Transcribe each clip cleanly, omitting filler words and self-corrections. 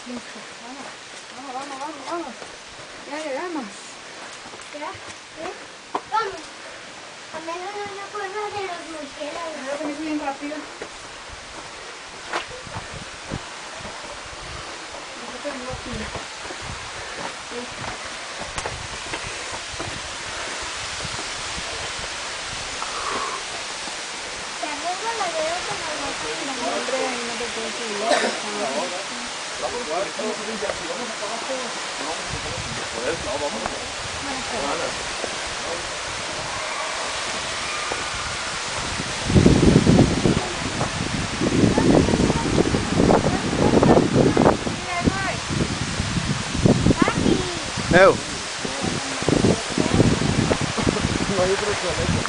Listo, vamos. Ya llegamos. ¿Ya? ¿Sí? Vamos. A menos no me acuerdo de los murciélagos. Voy a venir bien rápido. Yo tengo aquí. De arriba la veo como la Hombre, ahí no te puedes subir. Eu. No hay otro planeta.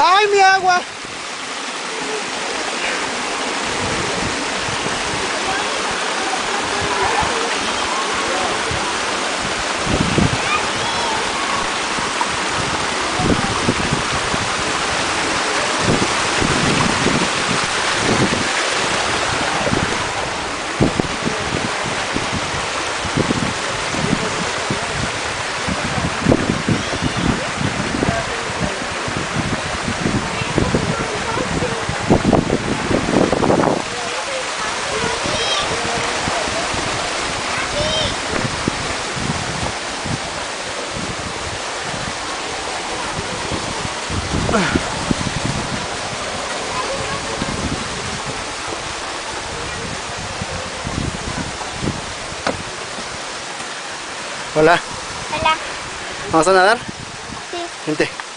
¡Ay, mi agua! Hola. Hola. ¿Vamos a nadar? Sí. Vente.